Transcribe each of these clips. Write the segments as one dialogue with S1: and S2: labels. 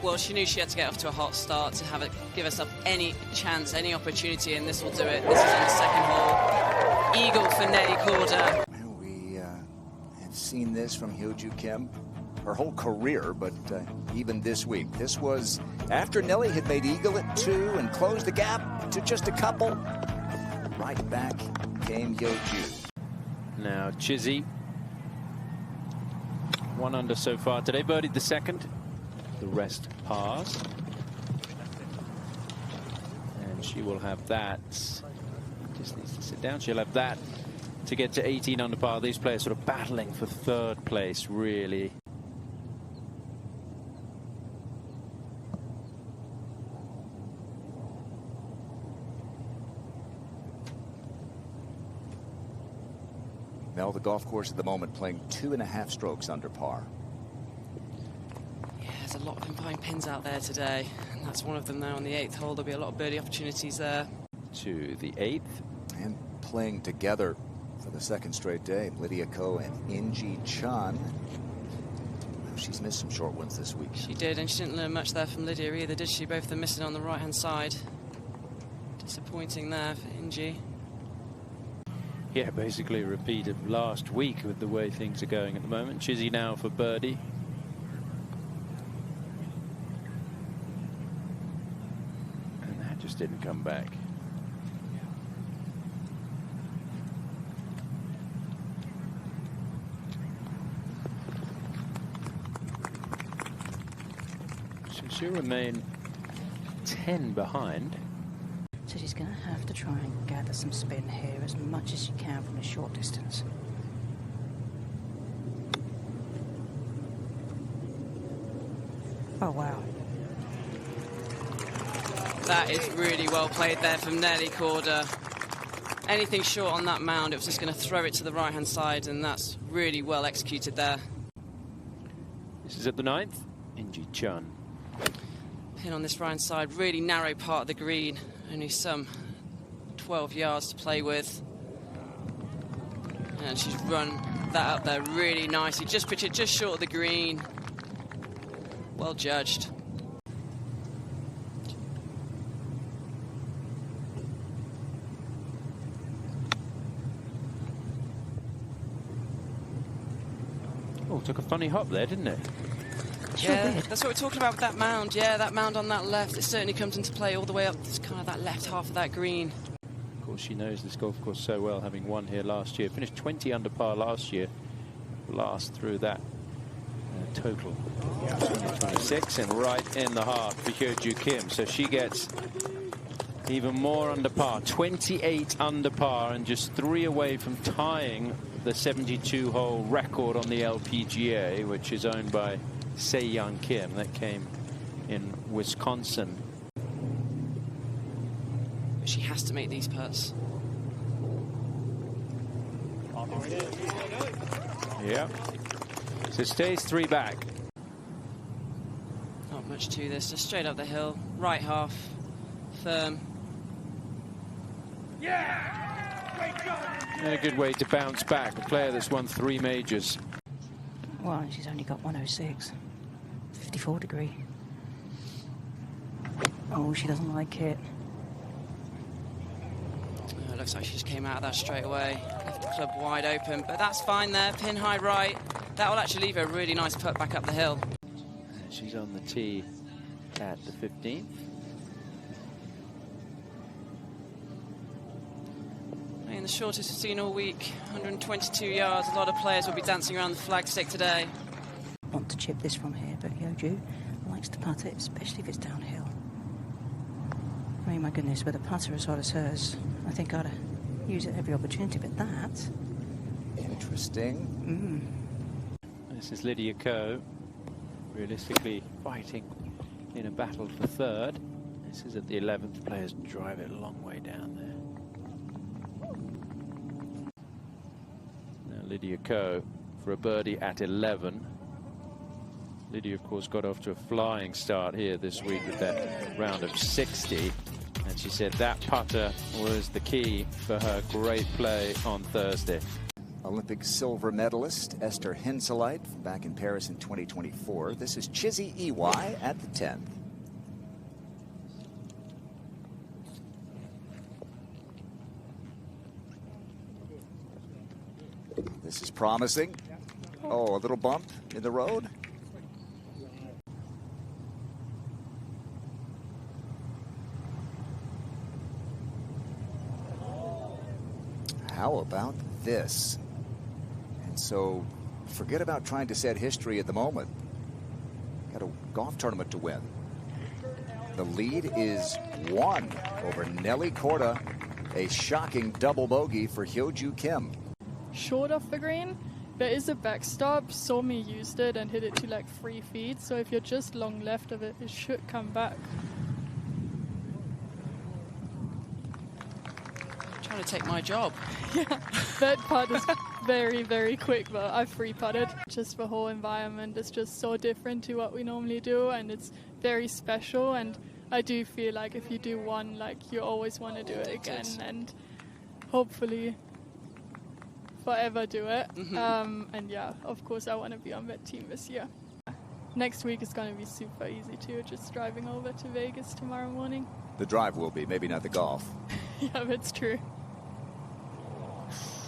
S1: well, she knew she had to get off to a hot start to give herself any chance, any opportunity, and this will do it. This is on the second hole. Eagle for Nelly Korda.
S2: We have seen this from 효주 her whole career, but even this week. This was after Nelly had made eagle at 2 and closed the gap to just a couple. Right back came 효주.
S3: Now Chizzy, 1 under so far today, birdied the second. The rest pars. And she will have that. Just needs to sit down. She'll have that to get to 18 under par. These players sort of battling for 3rd place, really.
S2: Mel, the golf course at the moment playing 2.5 strokes under par.
S1: Yeah, there's a lot of combined pins out there today, and that's one of them now on the 8th hole. There'll be a lot of birdie opportunities there.
S3: To the 8th.
S2: And playing together for the 2nd straight day, Lydia Ko and Inji Chun. She's missed some short ones this week.
S1: She did, and she didn't learn much there from Lydia either, did she? Both of them missing on the right-hand side. Disappointing there for Inji.
S3: Yeah, basically a repeat of last week with the way things are going at the moment. Chizzy now for birdie. And that just didn't come back. So she'll remain 10 behind.
S4: So she's going to have to try and gather some spin here as much as she can from a short distance. Oh, wow.
S1: That is really well played there from Nelly Korda. Anything short on that mound, it was just going to throw it to the right-hand side, and that's really well executed there.
S3: This is at the 9th. Inji Chun.
S1: Pin on this right-hand side, really narrow part of the green. Only some 12 yards to play with. And she's run that up there really nicely. Just pitch it just short of the green. Well judged.
S3: Oh, took a funny hop there, didn't it?
S1: Yeah, that's what we're talking about with that mound. Yeah, that mound on that left, it certainly comes into play all the way up. It's kind of that left half of that green.
S3: Of course, she knows this golf course so well, having won here last year. Finished 20 under par last year. Last through that total. 26 and right in the heart for 효주. So she gets even more under par. 28 under par and just 3 away from tying the 72-hole record on the LPGA, which is owned by Se-Young Kim. That came in Wisconsin.
S1: She has to make these putts.
S3: Yeah. So stays 3 back.
S1: Not much to this, just straight up the hill. Right half, firm.
S3: And a good way to bounce back. A player that's won 3 majors.
S4: Well, she's only got 106. 54 degree. Oh, she doesn't like it.
S1: Oh, it looks like she just came out of that straight away. Left the club wide open, but that's fine there. Pin high right. That will actually leave her a really nice putt back up the hill.
S3: She's on the tee at the 15th.
S1: And the shortest we've seen all week, 122 yards. A lot of players will be dancing around the flagstick today.
S4: Want to chip this from here, but 효주 likes to putt it, especially if it's downhill. I mean, my goodness, with a putter as hard as hers, I think I'd use it every opportunity, but that...
S2: Interesting.
S3: This is Lydia Ko, realistically fighting in a battle for 3rd. This is at the 11th. Players drive it a long way down there. Now Lydia Ko for a birdie at 11. Lydia, of course, got off to a flying start here this week with that round of 60. And she said that putter was the key for her great play on Thursday.
S2: Olympic silver medalist Esther Henseleit back in Paris in 2024. This is Chizzy EY at the 10th. This is promising. Oh, a little bump in the road. How about this? And so forget about trying to set history at the moment. Got a golf tournament to win. The lead is 1 over Nelly Korda. A shocking double bogey for Hyo-Joo Kim.
S5: Short off the green, there is a backstop. Somi used it and hit it to like 3 feet. So if you're just long left of it, it should come back.
S1: Trying to take my job.
S5: Yeah, that putt is very, very quick, but I free putted. Just the whole environment is just so different to what we normally do, and it's very special. And I do feel like if you do one, like you always want to do it again, and hopefully forever do it. And yeah, of course I want to be on that team this year. Next week is going to be super easy too, just driving over to Vegas tomorrow morning.
S2: The drive will be, maybe not the golf.
S5: Yeah, that's true.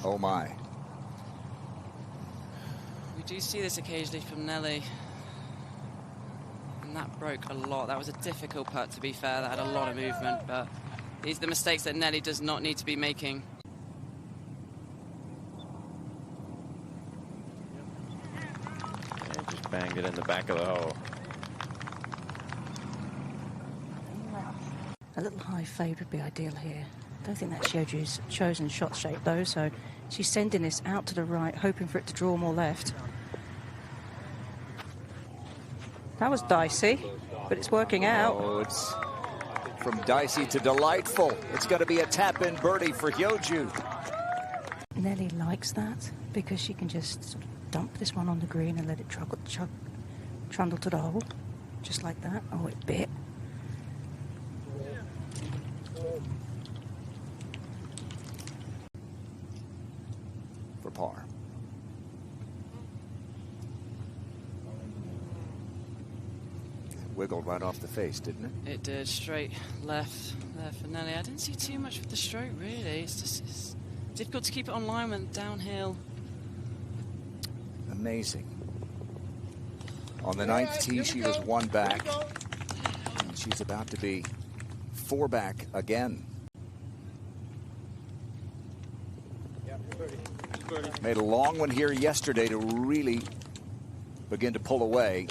S2: Oh my.
S1: We do see this occasionally from Nelly. And that broke a lot. That was a difficult putt, to be fair. That had a lot of movement, but these are the mistakes that Nelly does not need to be making.
S3: Yeah, just banged it in the back of the hole.
S4: A little high fade would be ideal here. I don't think that's Hyo-Joo's chosen shot shape though, so she's sending this out to the right, hoping for it to draw more left. That was dicey, but it's working out.
S2: Oh, it's from dicey to delightful. It's going to be a tap-in birdie for Hyo-Joo.
S4: Nelly likes that because she can just sort of dump this one on the green and let it trundle to the hole, just like that. Oh, it bit.
S2: For par. Wiggled right off the face, didn't it?
S1: It did. Straight left there for Nelly. I didn't see too much with the stroke, really. It's difficult to keep it on line when downhill.
S2: Amazing. On the 9th tee, she was 1 back. And she's about to be 4 back again. Made a long one here yesterday to really begin to pull away.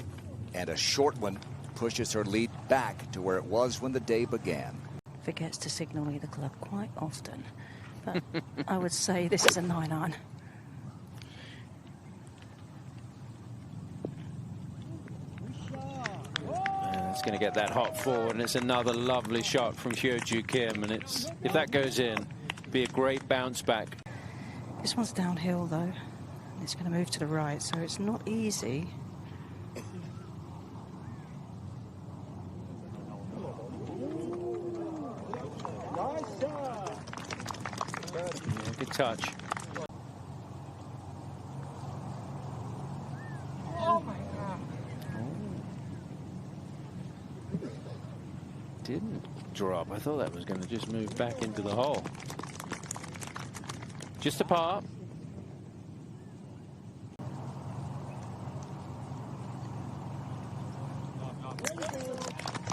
S2: And a short one pushes her lead back to where it was when the day began.
S4: Forgets to signal me the club quite often. But I would say this is a 9-iron.
S3: It's going to get that hot forward, and it's another lovely shot from Hyo-Joo Kim, and if that goes in, it'd be a great bounce back.
S4: This one's downhill though. It's going to move to the right, so it's not easy.
S3: Yeah, good touch.
S5: Oh my God.
S3: Didn't drop. I thought that was going to just move back into the hole. Just a par.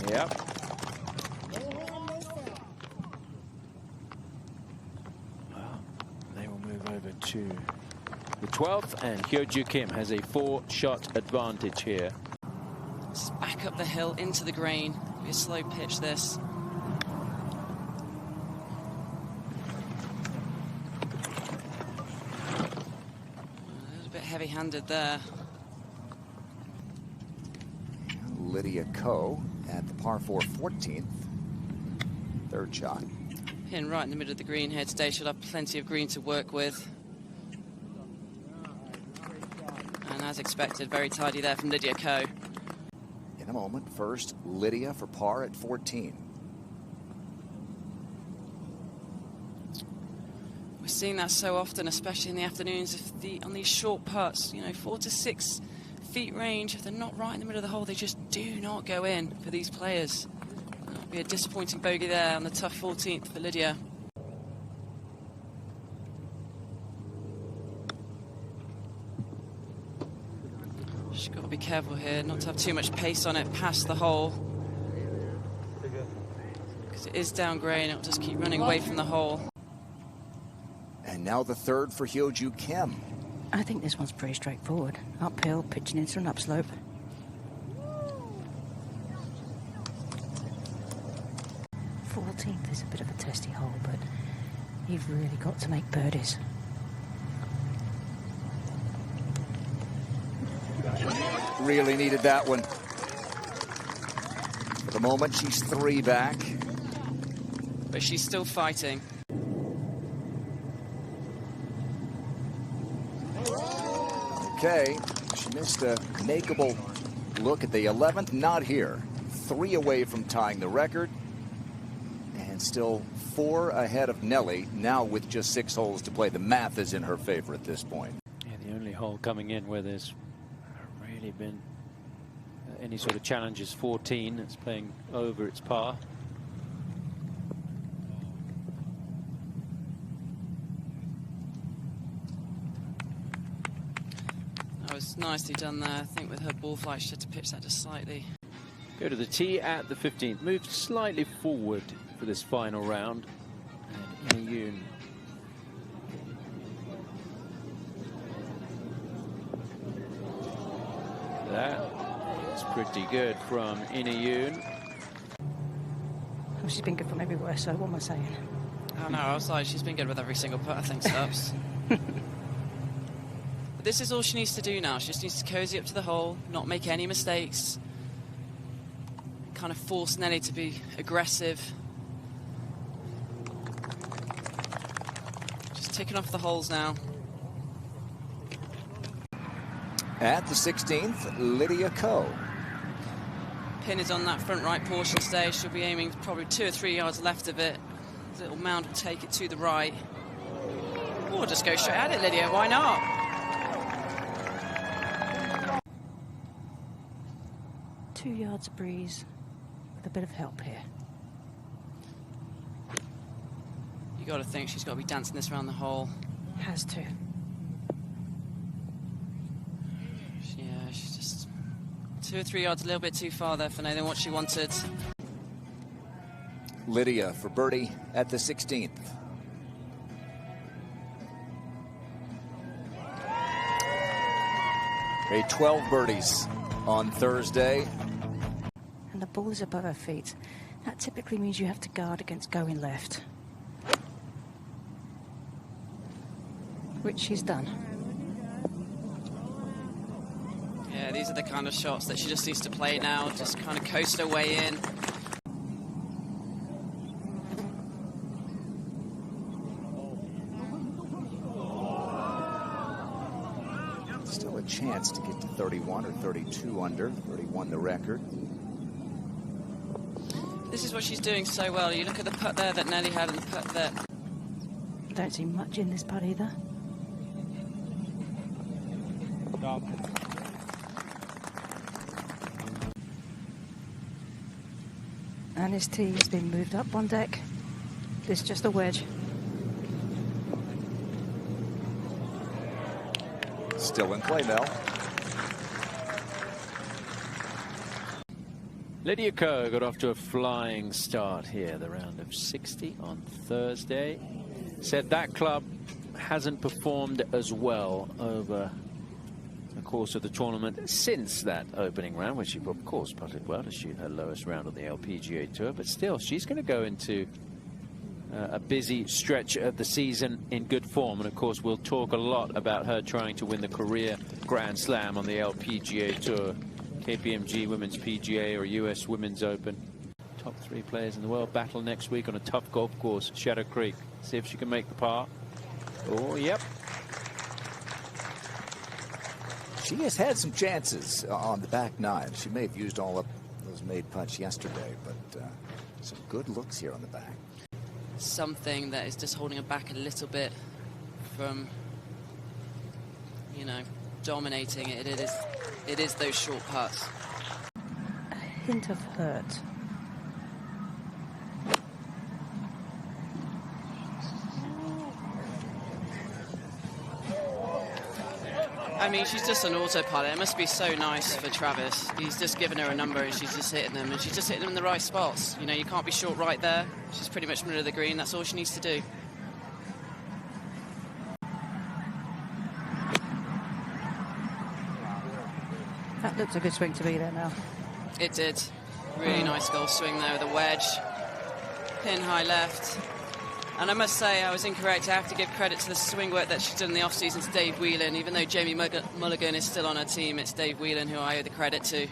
S3: Yep. Well, they will move over to the 12th, and Hyo-Joo Kim has a 4-shot advantage here.
S1: It's back up the hill into the green. It'll be a slow pitch, this. A little bit heavy-handed there.
S2: Lydia Ko at the par 4 14th. 3rd shot.
S1: Pin right in the middle of the green here today. She'll have plenty of green to work with. And as expected, very tidy there from Lydia Ko.
S2: In a moment, first Lydia for par at 14.
S1: We're seeing that so often, especially in the afternoons, on these short putts, you know, 4 to 6 feet range. If they're not right in the middle of the hole, they just do not go in for these players. That'll be a disappointing bogey there on the tough 14th for Lydia. She's got to be careful here not to have too much pace on it past the hole, because it is down grey and it'll just keep running away from the hole.
S2: And now the third for Hyo-Joo Kim.
S4: I think this one's pretty straightforward. Uphill, pitching into an upslope. Is a bit of a testy hole, but you've really got to make birdies.
S2: Really needed that one. For the moment, she's 3 back.
S1: But she's still fighting.
S2: Okay, she missed a makeable look at the 11th. Not here. 3 away from tying the record. And still 4 ahead of Nelly, now with just 6 holes to play. The math is in her favor at this point.
S3: Yeah, the only hole coming in where there's really been any sort of challenge is 14. It's playing over its par.
S1: That was nicely done there. I think with her ball flight, she had to pitch that just slightly.
S3: Go to the tee at the 15th. Moved slightly forward for this final round. And Ina Yoon. That is pretty good from Ina Yoon.
S4: Well, she's been good from everywhere, so what am I saying?
S1: Oh no, I was like, she's been good with every single putt, I think, Stubbs. But this is all she needs to do now. She just needs to cozy up to the hole, not make any mistakes. Kind of force Nelly to be aggressive. Just ticking off the holes now.
S2: At the 16th, Lydia Ko.
S1: Pin is on that front right portion today. She'll be aiming probably 2 or 3 yards left of it. The little mound will take it to the right. Or just go straight at it, Lydia. Why not?
S4: Two yards of breeze with a bit of help here.
S1: You got to think she's got to be dancing this around the hole.
S4: Has to.
S1: Yeah, she's just 2 or 3 yards, a little bit too far there for Nay than what she wanted.
S2: Lydia for birdie at the 16th. Made 12 birdies on Thursday.
S4: And the ball is above her feet. That typically means you have to guard against going left. Which she's done.
S1: Yeah, these are the kind of shots that she just needs to play now. Just kind of coast her way in.
S2: Still a chance to get to 31 or 32 under. 31 the record.
S1: This is what she's doing so well. You look at the putt there that Nelly had and the putt there.
S4: Don't see much in this putt either.
S3: Stop.
S4: And his tee has been moved up one deck. This is just a wedge.
S2: Still in play, Mel.
S3: Lydia Ko got off to a flying start here, the round of 60 on Thursday. Said that club hasn't performed as well over the course of the tournament since that opening round, which she, of course, putted well to shoot her lowest round on the LPGA Tour. But still, she's going to go into a busy stretch of the season in good form. And, of course, we'll talk a lot about her trying to win the Korea Grand Slam on the LPGA Tour. KPMG Women's PGA or US Women's Open. Top 3 players in the world battle next week on a tough golf course, Shadow Creek. See if she can make the par. Oh, yep.
S2: She has had some chances on the back nine. She may have used all up those made putts yesterday, but some good looks here on the back.
S1: Something that is just holding her back a little bit from, you know, dominating it. It is those short putts.
S4: A hint of hurt.
S1: I mean, she's just an autopilot. It must be so nice for Travis. He's just given her a number and she's just hitting them. And she's just hitting them in the right spots. You know, you can't be short right there. She's pretty much middle of the green. That's all she needs to do.
S4: That looks a good swing to me there now.
S1: It did. Really nice golf swing there with a wedge. Pin high left. And I must say, I was incorrect. I have to give credit to the swing work that she's done in the off-season to Dave Whelan. Even though Jamie Mulligan is still on her team, it's Dave Whelan who I owe the credit to.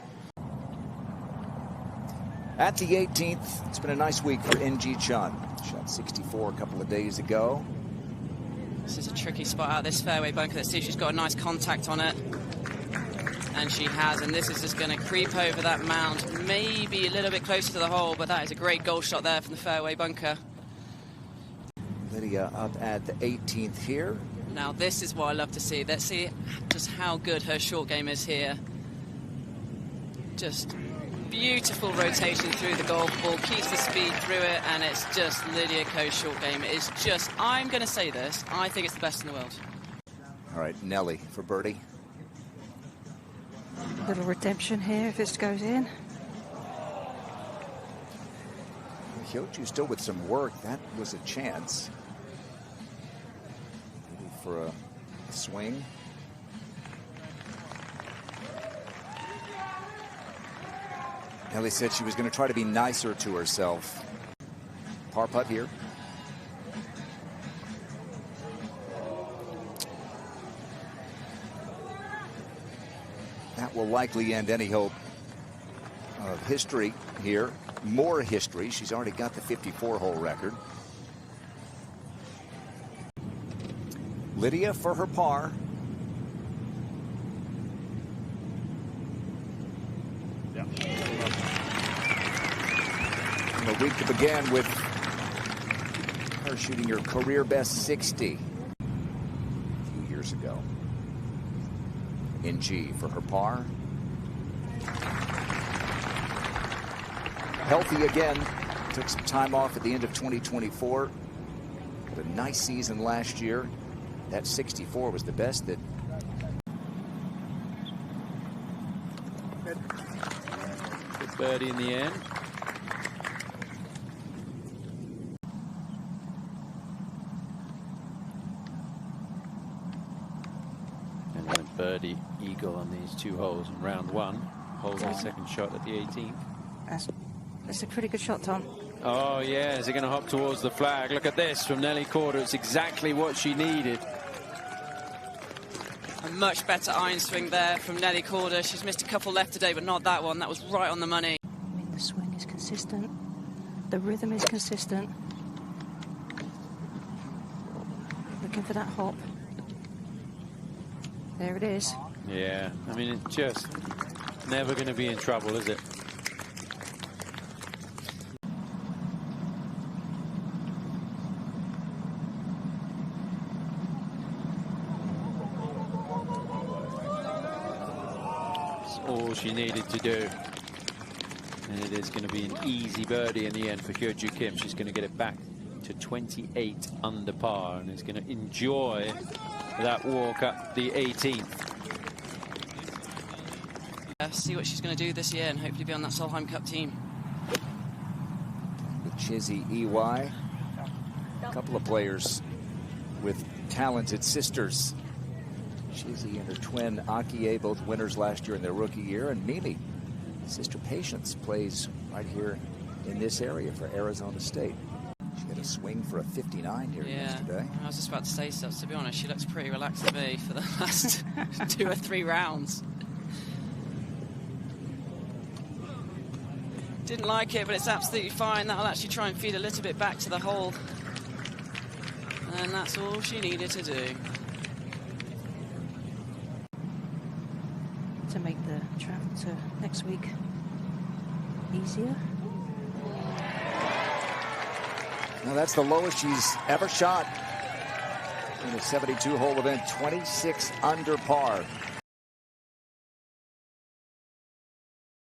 S2: At the 18th, it's been a nice week for NG Chun. Shot 64 a couple of days ago.
S1: This is a tricky spot out this fairway bunker. Let's see if she's got a nice contact on it. And she has, and this is just going to creep over that mound. Maybe a little bit closer to the hole, but that is a great golf shot there from the fairway bunker.
S2: Lydia up at the 18th here.
S1: Now this is what I love to see. Let's see just how good her short game is here. Just beautiful rotation through the golf ball, keeps the speed through it, and it's just Lydia Ko's short game. It is just, I'm going to say this, I think it's the best in the world.
S2: All right, Nelly for birdie.
S4: A little redemption here if this goes in.
S2: Hyoju still with some work. That was a chance. Maybe for a swing. Nelly said she was going to try to be nicer to herself. Par putt here. That will likely end any hope of history here. More history. She's already got the 54-hole record. Lydia for her par.
S6: Yeah.
S2: And a week to begin with her shooting her career best 60 a few years ago. NG for her par. Healthy again. Took some time off at the end of 2024. Had a nice season last year. That 64 was the best that.
S3: Good birdie in the end. And then birdie eagle on these two holes in round one. Holds the second shot at the 18th.
S4: That's a pretty good shot, Tom.
S3: Oh, yeah. Is he going to hop towards the flag? Look at this from Nelly Korda. It's exactly what she needed.
S1: A much better iron swing there from Nelly Korda. She's missed a couple left today, but not that one. That was right on the money.
S4: I mean, the swing is consistent. The rhythm is consistent. Looking for that hop. There it is.
S3: Yeah. I mean, it's just never going to be in trouble, is it? All she needed to do, and it is going to be an easy birdie in the end for Hyo-Joo Kim. She's going to get it back to 28 under par and is going to enjoy that walk up the 18th.
S1: See what she's going to do this year and hopefully be on that Solheim Cup team.
S2: With Chizzy EY, a couple of players with talented sisters. Chizzy and her twin Akie, both winners last year in their rookie year, and Mimi, sister Patience, plays right here in this area for Arizona State. She had a swing for a 59 here yesterday.
S1: I was just about to say so. To be honest, she looks pretty relaxed to me for the last 2 or 3 rounds. Didn't like it, but it's absolutely fine. That'll actually try and feed a little bit back to the hole. And that's all she needed to do.
S4: To make the travel to next week easier.
S2: Now that's the lowest she's ever shot in a 72-hole event, 26 under par.